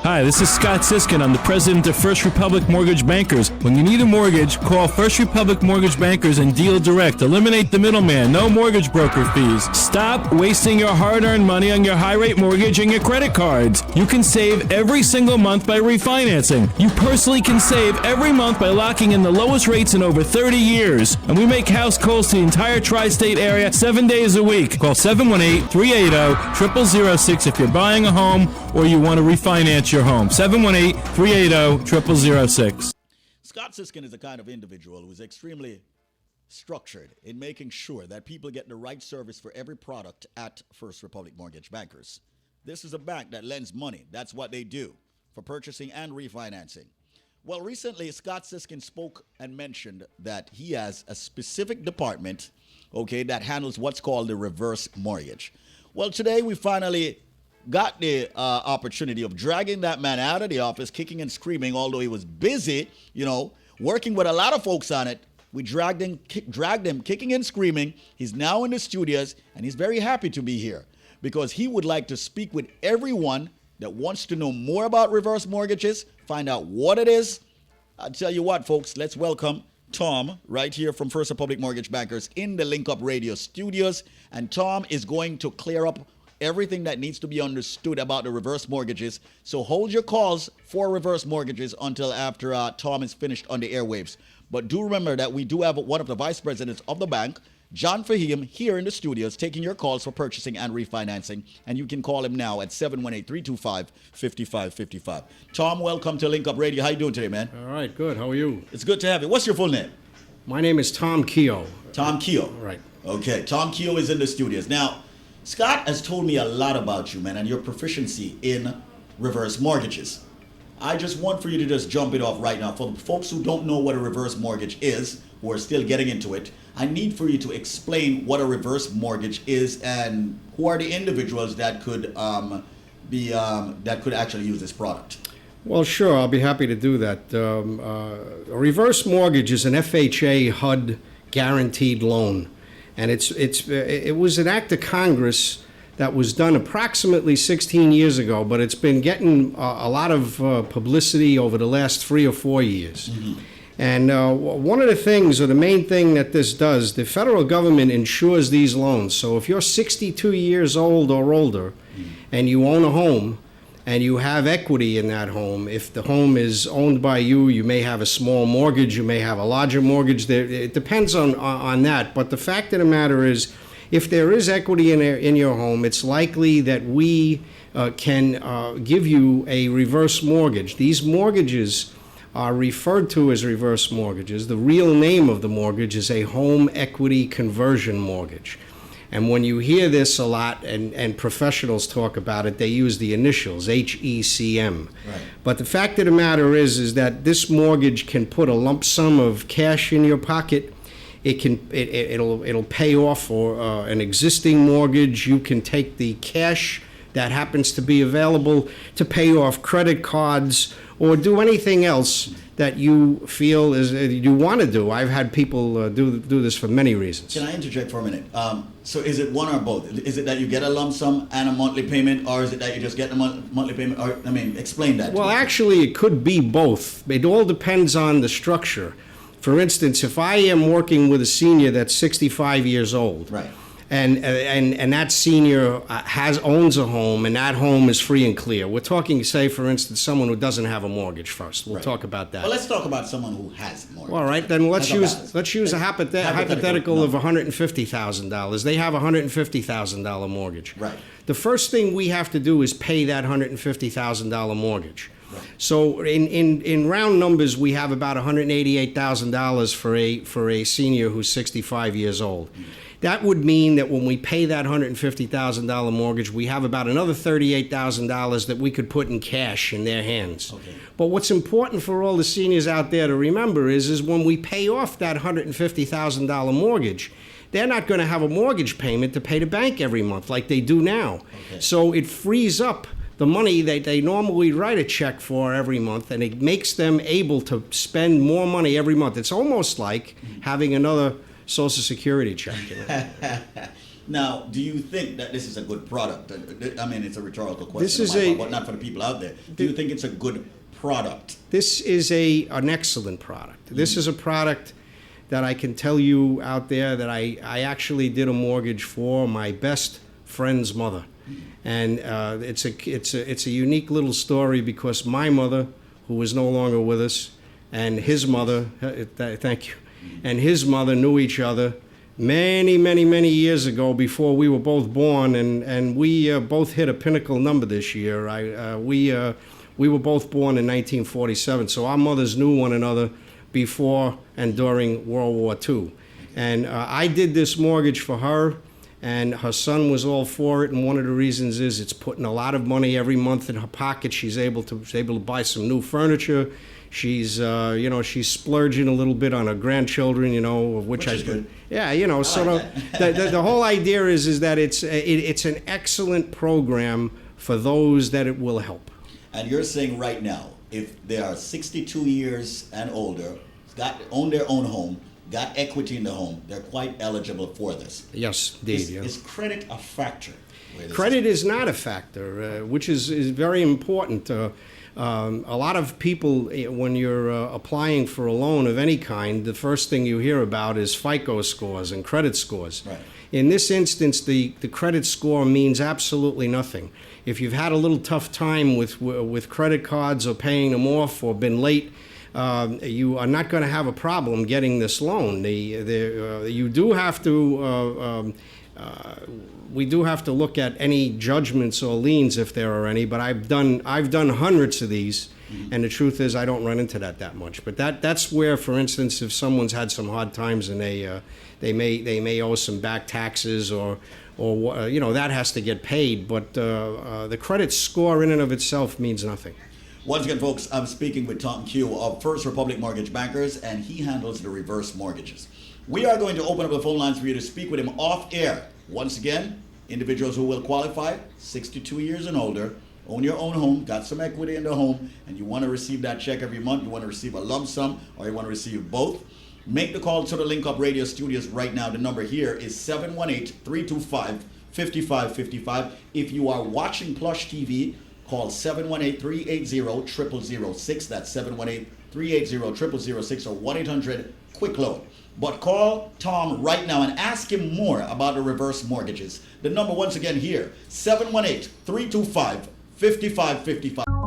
Hi, this is Scott Siskin. I'm the president of First Republic Mortgage Bankers. When you need a mortgage, call First Republic Mortgage Bankers and deal direct. Eliminate the middleman. No mortgage broker fees. Stop wasting your hard-earned money on your high-rate mortgage and your credit cards. You can save every single month by refinancing. You personally can save every month by locking in the lowest rates in over 30 years. And we make house calls to the entire tri-state area 7 days a week. Call 718-380-0006 if you're buying a home or you want to refinance your home. 718-380-0006. Scott Siskin is the kind of individual who is extremely structured in making sure that people get the right service for every product at First Republic Mortgage Bankers. This is a bank that lends money. That's what they do for purchasing and refinancing. Well, recently, Scott Siskin spoke and mentioned that he has a specific department, that handles what's called the reverse mortgage. Well, today we finally got the opportunity of dragging that man out of the office, kicking and screaming, although he was busy, working with a lot of folks on it. We dragged him kicking and screaming. He's now in the studios, and he's very happy to be here because he would like to speak with everyone that wants to know more about reverse mortgages, find out what it is. I'll tell you what, folks, let's welcome Tom right here from First Republic Mortgage Bankers in the Link Up Radio studios. And Tom is going to clear up everything that needs to be understood about the reverse mortgages. So hold your calls for reverse mortgages until after Tom is finished on the airwaves. But do remember that we do have one of the vice presidents of the bank, John Fahim, here in the studios taking your calls for purchasing and refinancing. And you can call him now at 718-325-5555. Tom, welcome to Link Up Radio. How you doing today, man? All right, good. How are you? It's good to have you. What's your full name? My name is Tom Keogh. Tom Keogh. Right. Okay, Tom Keogh is in the studios. Now, Scott has told me a lot about you, man, and your proficiency in reverse mortgages. I just want for you to just jump it off right now. For the folks who don't know what a reverse mortgage is, who are still getting into it, I need for you to explain what a reverse mortgage is and who are the individuals that could actually use this product. Well, sure, I'll be happy to do that. A reverse mortgage is an FHA HUD guaranteed loan. And it was an act of Congress that was done approximately 16 years ago, but it's been getting a lot of publicity over the last 3 or 4 years. Mm-hmm. And one of the things, or the main thing that this does, the federal government insures these loans. So if you're 62 years old or older and you own a home, and you have equity in that home. If the home is owned by you, you may have a small mortgage, you may have a larger mortgage. It depends on that. But the fact of the matter is, if there is equity in your home, it's likely that we can give you a reverse mortgage. These mortgages are referred to as reverse mortgages. The real name of the mortgage is a home equity conversion mortgage. And when you hear this a lot, and professionals talk about it, they use the initials, HECM. Right. But the fact of the matter is that this mortgage can put a lump sum of cash in your pocket. It'll pay off for an existing mortgage. You can take the cash that happens to be available to pay off credit cards or do anything else that you feel you want to do. I've had people do this for many reasons. Can I interject for a minute? So is it one or both? Is it that you get a lump sum and a monthly payment, or is it that you just get a monthly payment? Or, explain that. Well, actually, it could be both. It all depends on the structure. For instance, if I am working with a senior that's 65 years old, right, and that senior owns a home, and that home is free and clear. We're talking, say, for instance, someone who doesn't have a mortgage first. We'll talk about that. Well, let's talk about someone who has a mortgage. All right, then let's use a hypothetical of $150,000. They have a $150,000 mortgage. Right. The first thing we have to do is pay that $150,000 mortgage. Right. So in round numbers, we have about $188,000 for a senior who's 65 years old. Mm-hmm. That would mean that when we pay that $150,000 mortgage, we have about another $38,000 that we could put in cash in their hands. Okay. But what's important for all the seniors out there to remember is when we pay off that $150,000 mortgage, they're not going to have a mortgage payment to pay the bank every month like they do now. Okay. So it frees up the money that they normally write a check for every month, and it makes them able to spend more money every month. It's almost like having another Social Security check. Now, do you think that this is a good product? I mean, it's a rhetorical question, This is on my a- part, but not for the people out there. Do you think it's a good product? This is an excellent product. This is a product that I can tell you out there that I actually did a mortgage for my best friend's mother. And it's a unique little story because my mother, who is no longer with us, and his mother, thank you, and his mother knew each other many years ago before we were both born, and we both hit a pinnacle number this year. We were both born in 1947, so our mothers knew one another before and during World War II. And I did this mortgage for her, and her son was all for it. And one of the reasons is it's putting a lot of money every month in her pocket. She's able to buy some new furniture. She's she's splurging a little bit on her grandchildren, of which Which is good. Yeah, so the whole idea is that it's an excellent program for those that it will help. And you're saying right now, if they are 62 years and older, own their own home, got equity in the home, they're quite eligible for this. Yes, indeed. Yeah. Is credit a factor? where this Credit is not a factor, which is very important. A lot of people, when you're applying for a loan of any kind, the first thing you hear about is FICO scores and credit scores. Right. In this instance, the credit score means absolutely nothing. If you've had a little tough time with credit cards or paying them off or been late, you are not going to have a problem getting this loan. You do have to. We do have to look at any judgments or liens if there are any, but I've done hundreds of these, and the truth is I don't run into that much. But that's where, for instance, if someone's had some hard times and they may owe some back taxes or that has to get paid. But the credit score in and of itself means nothing. Once again, folks, I'm speaking with Tom Q of First Republic Mortgage Bankers, and he handles the reverse mortgages. We are going to open up the phone lines for you to speak with him off air. Once again, individuals who will qualify, 62 years and older, own your own home, got some equity in the home, and you want to receive that check every month, you want to receive a lump sum, or you want to receive both, make the call to the Link Up Radio Studios right now. The number here is 718-325-5555. If you are watching Plush TV, call 718-380-0006. That's 718-380-0006 or 1-800-QUICK-LOAN. But call Tom right now and ask him more about the reverse mortgages. The number once again here, 718-325-5555.